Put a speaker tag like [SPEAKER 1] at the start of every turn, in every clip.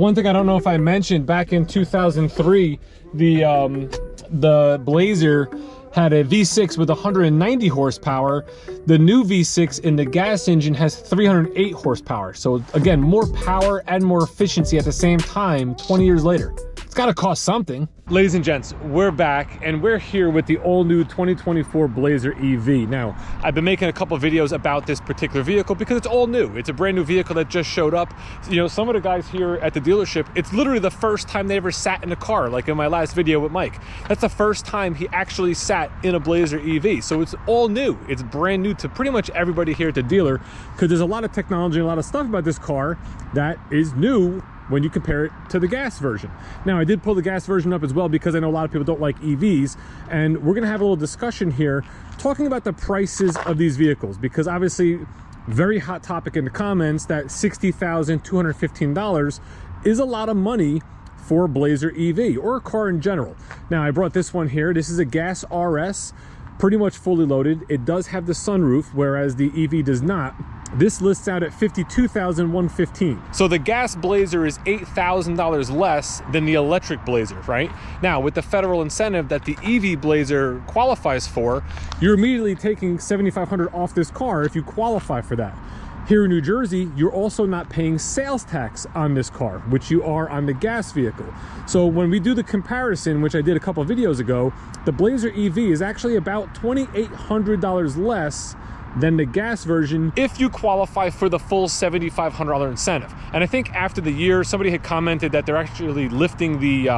[SPEAKER 1] One thing I don't know if I mentioned, back in 2003, the Blazer had a V6 with 190 horsepower. The new V6 in the gas engine has 308 horsepower. So again, more power and more efficiency at the same time 20 years later. It's gotta cost something. Ladies and gents, we're back and we're here with the all new 2024 Blazer EV. Now, I've been making a couple of videos about this particular vehicle because it's all new. It's a brand new vehicle that just showed up. You know, some of the guys here at the dealership, it's literally the first time they ever sat in a car, like in my last video with Mike. That's the first time he actually sat in a Blazer EV. So it's all new. It's brand new to pretty much everybody here at the dealer because there's a lot of technology and a lot of stuff about this car that is new when you compare it to the gas version. Now, I did pull the gas version up as well because I know a lot of people don't like EVs, and we're gonna have a little discussion here talking about the prices of these vehicles, because obviously, very hot topic in the comments that $60,215 is a lot of money for a Blazer EV or a car in general. Now, I brought this one here. This is a gas RS, pretty much fully loaded. It does have the sunroof, whereas the EV does not. This lists out at $52,115. So the gas Blazer is $8,000 less than the electric Blazer, right? Now, with the federal incentive that the EV Blazer qualifies for, you're immediately taking $7,500 off this car if you qualify for that. Here in New Jersey, you're also not paying sales tax on this car, which you are on the gas vehicle. So when we do the comparison, which I did a couple of videos ago, the Blazer EV is actually about $2,800 less than the gas version if you qualify for the full $7,500 incentive. And I think after the year, somebody had commented that they're actually lifting the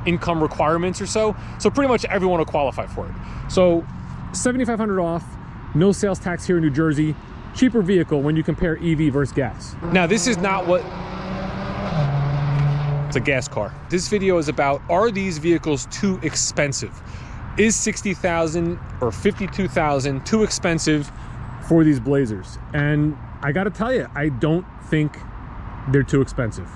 [SPEAKER 1] income requirements or so. So pretty much everyone will qualify for it. So $7,500 off, no sales tax here in New Jersey, cheaper vehicle when you compare EV versus gas. Now, this is not what... It's a gas car. This video is about, are these vehicles too expensive? Is $60,000 or $52,000 too expensive for these Blazers? And I gotta tell you, I don't think they're too expensive.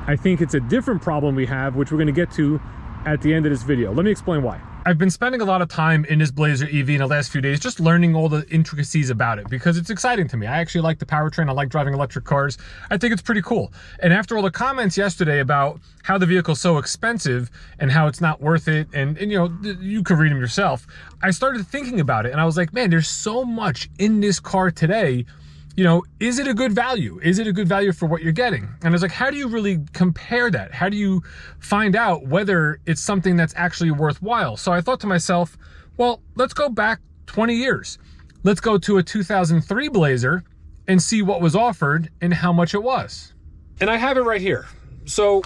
[SPEAKER 1] I think it's a different problem we have, which we're gonna get to at the end of this video. Let me explain why. I've been spending a lot of time in this Blazer EV in the last few days, just learning all the intricacies about it because it's exciting to me. I actually like the powertrain. I like driving electric cars. I think it's pretty cool. And after all the comments yesterday about how the vehicle's so expensive and how it's not worth it, and you know, you could read them yourself, I started thinking about it and I was like, man, there's so much in this car today. You know, is it a good value? Is it a good value for what you're getting? And I was like, how do you really compare that? How do you find out whether it's something that's actually worthwhile? So I thought to myself, well, let's go back 20 years. Let's go to a 2003 Blazer and see what was offered and how much it was. And I have it right here. So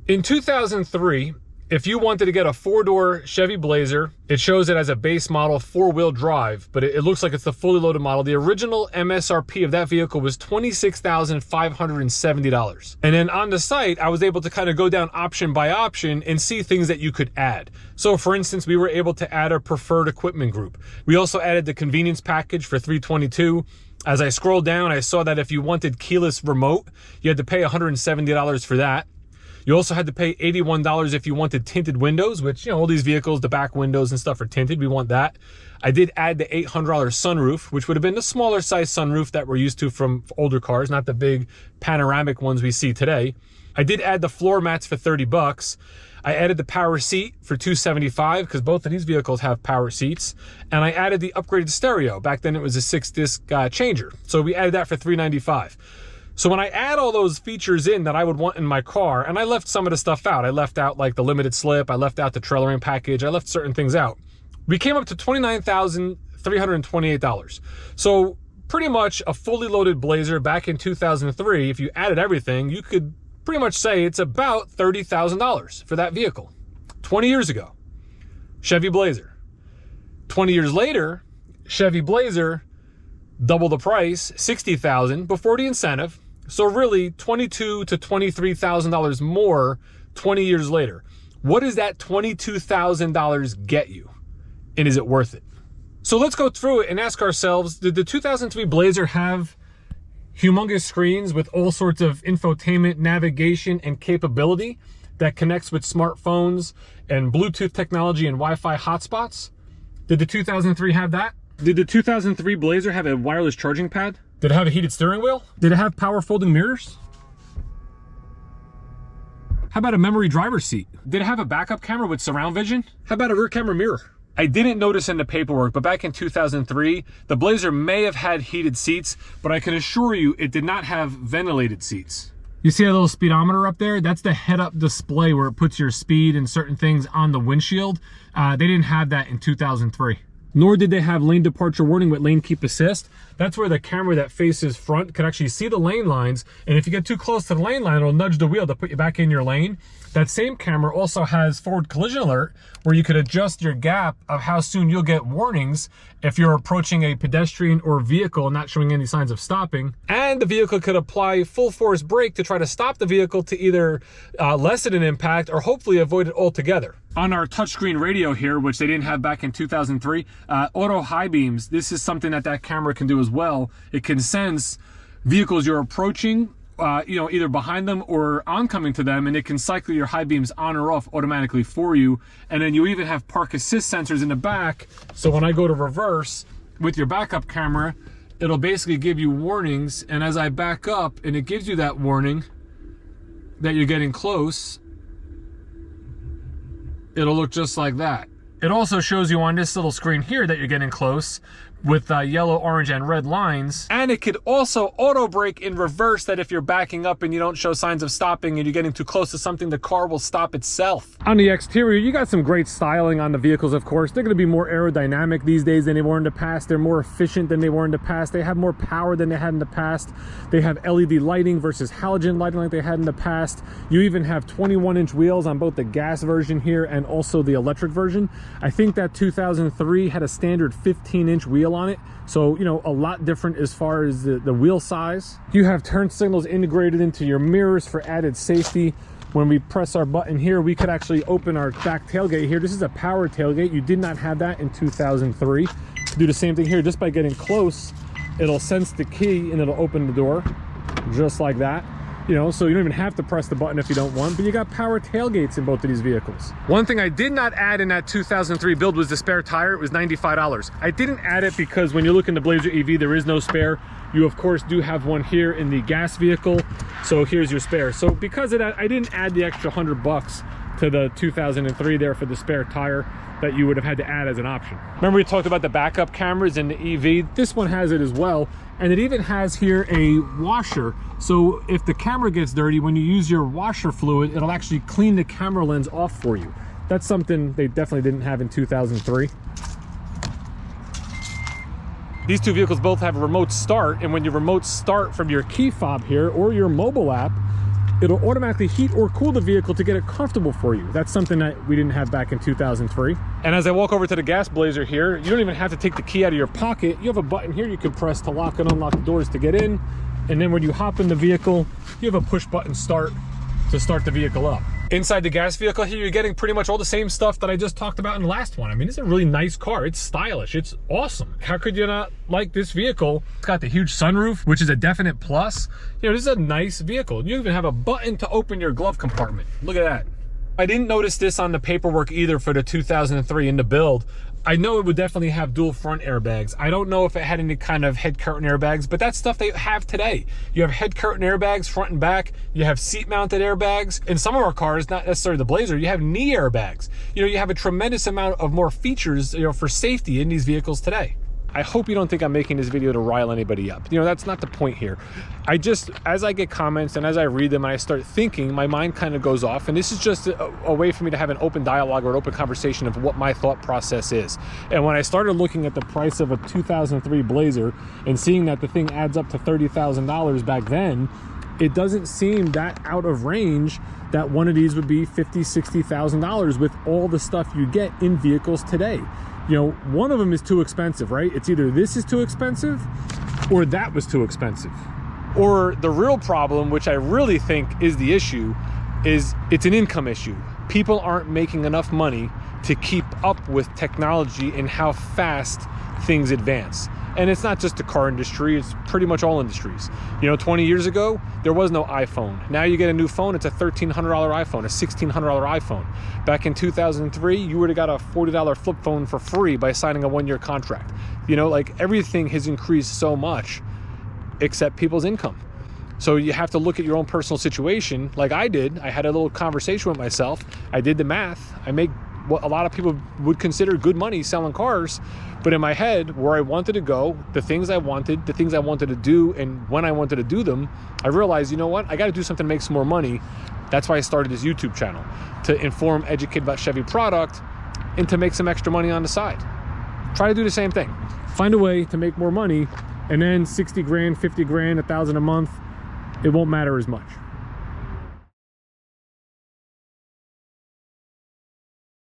[SPEAKER 1] in 2003, if you wanted to get a four-door Chevy Blazer, it shows it as a base model four-wheel drive, but it looks like it's the fully loaded model. The original MSRP of that vehicle was $26,570. And then on the site, I was able to kind of go down option by option and see things that you could add. So for instance, we were able to add a preferred equipment group. We also added the convenience package for $322. As I scrolled down, I saw that if you wanted keyless remote, you had to pay $170 for that. You also had to pay $81 if you wanted tinted windows, which, you know, all these vehicles, the back windows and stuff are tinted. We want that. I did add the $800 sunroof, which would have been the smaller size sunroof that we're used to from older cars, not the big panoramic ones we see today. I did add the floor mats for $30. I added the power seat for $275 because both of these vehicles have power seats. And I added the upgraded stereo. Back then it was a 6-disc changer. So we added that for $395. So when I add all those features in that I would want in my car, and I left some of the stuff out. I left out like the limited slip. I left out the trailering package. I left certain things out. We came up to $29,328. So pretty much a fully loaded Blazer back in 2003, if you added everything, you could pretty much say it's about $30,000 for that vehicle. 20 years ago, Chevy Blazer. 20 years later, Chevy Blazer, double the price, $60,000 before the incentive. So really $22,000 to $23,000 more 20 years later. What does that $22,000 get you? And is it worth it? So let's go through it and ask ourselves, did the 2003 Blazer have humongous screens with all sorts of infotainment, navigation, and capability that connects with smartphones and Bluetooth technology and Wi-Fi hotspots? Did the 2003 have that? Did the 2003 Blazer have a wireless charging pad? Did it have a heated steering wheel? Did it have power folding mirrors? How about a memory driver's seat? Did it have a backup camera with surround vision? How about a rear camera mirror? I didn't notice in the paperwork, but back in 2003, the Blazer may have had heated seats, but I can assure you it did not have ventilated seats. You see a little speedometer up there? That's the head-up display where it puts your speed and certain things on the windshield. They didn't have that in 2003. Nor did they have lane departure warning with lane keep assist. That's where the camera that faces front can actually see the lane lines, and if you get too close to the lane line, it'll nudge the wheel to put you back in your lane. That same camera also has forward collision alert, where you could adjust your gap of how soon you'll get warnings if you're approaching a pedestrian or vehicle not showing any signs of stopping. And the vehicle could apply full force brake to try to stop the vehicle to either lessen an impact or hopefully avoid it altogether. On our touchscreen radio here, which they didn't have back in 2003, auto high beams, this is something that camera can do as well. It can sense vehicles you're approaching, either behind them or oncoming to them, and it can cycle your high beams on or off automatically for you. And then you even have park assist sensors in the back, so when I go to reverse with your backup camera, it'll basically give you warnings, and as I back up and it gives you that warning that you're getting close, it'll look just like that. It also shows you on this little screen here that you're getting close with yellow, orange, and red lines. And it could also auto brake in reverse, that if you're backing up and you don't show signs of stopping and you're getting too close to something, the car will stop itself. On the exterior, you got some great styling on the vehicles, of course. They're gonna be more aerodynamic these days than they were in the past. They're more efficient than they were in the past. They have more power than they had in the past. They have LED lighting versus halogen lighting like they had in the past. You even have 21-inch wheels on both the gas version here and also the electric version. I think that 2003 had a standard 15-inch wheel on it, so a lot different as far as the wheel size. You have turn signals integrated into your mirrors for added safety. When we press our button here, we could actually open our back tailgate here. This is a power tailgate. You did not have that in 2003. Do the same thing here. Just by getting close, it'll sense the key and it'll open the door just like that. So you don't even have to press the button if you don't want, but you got power tailgates in both of these vehicles. One thing I did not add in that 2003 build was the spare tire. It was $95. I didn't add it because when you look in the Blazer EV, there is no spare. You of course do have one here in the gas vehicle, so here's your spare. So because of that, I didn't add the extra $100 to the 2003 there for the spare tire that you would have had to add as an option. Remember we talked about the backup cameras in the EV? This one has it as well, and it even has here a washer. So if the camera gets dirty, when you use your washer fluid, it'll actually clean the camera lens off for you. That's something they definitely didn't have in 2003. These two vehicles both have a remote start, and when you remote start from your key fob here or your mobile app, it'll automatically heat or cool the vehicle to get it comfortable for you. That's something that we didn't have back in 2003. And as I walk over to the gas Blazer here, you don't even have to take the key out of your pocket. You have a button here you can press to lock and unlock the doors to get in. And then when you hop in the vehicle, you have a push button start to start the vehicle up. Inside the gas vehicle here, you're getting pretty much all the same stuff that I just talked about in the last one. I mean, it's a really nice car. It's stylish. It's awesome. How could you not like this vehicle? It's got the huge sunroof, which is a definite plus. This is a nice vehicle. You even have a button to open your glove compartment. Look at that. I didn't notice this on the paperwork either for the 2003 in the build. I know it would definitely have dual front airbags. I don't know if it had any kind of head curtain airbags, but that's stuff they have today. You have head curtain airbags front and back. You have seat mounted airbags. In some of our cars, not necessarily the Blazer, you have knee airbags. You have a tremendous amount of more features, for safety in these vehicles today. I hope you don't think I'm making this video to rile anybody up. That's not the point here. As I get comments and as I read them and I start thinking, my mind kind of goes off, and this is just a way for me to have an open dialogue or an open conversation of what my thought process is. And when I started looking at the price of a 2003 Blazer and seeing that the thing adds up to $30,000 back then, it doesn't seem that out of range that one of these would be $50,000, $60,000 with all the stuff you get in vehicles today. One of them is too expensive, right? It's either this is too expensive or that was too expensive. Or the real problem, which I really think is the issue, is it's an income issue. People aren't making enough money to keep up with technology and how fast things advance. And it's not just the car industry, it's pretty much all industries. 20 years ago, there was no iPhone. Now you get a new phone, it's a $1,300 iPhone, a $1,600 iPhone. Back in 2003, you would have got a $40 flip phone for free by signing a 1-year contract. Everything has increased so much except people's income. So you have to look at your own personal situation like I did. I had a little conversation with myself. I did the math. I make what a lot of people would consider good money selling cars. But in my head, where I wanted to go, the things I wanted to do, and when I wanted to do them, I realized, you know what? I got to do something to make some more money. That's why I started this YouTube channel, to inform, educate about Chevy product, and to make some extra money on the side. Try to do the same thing. Find a way to make more money, and then 60 grand, 50 grand, 1,000 a month, it won't matter as much.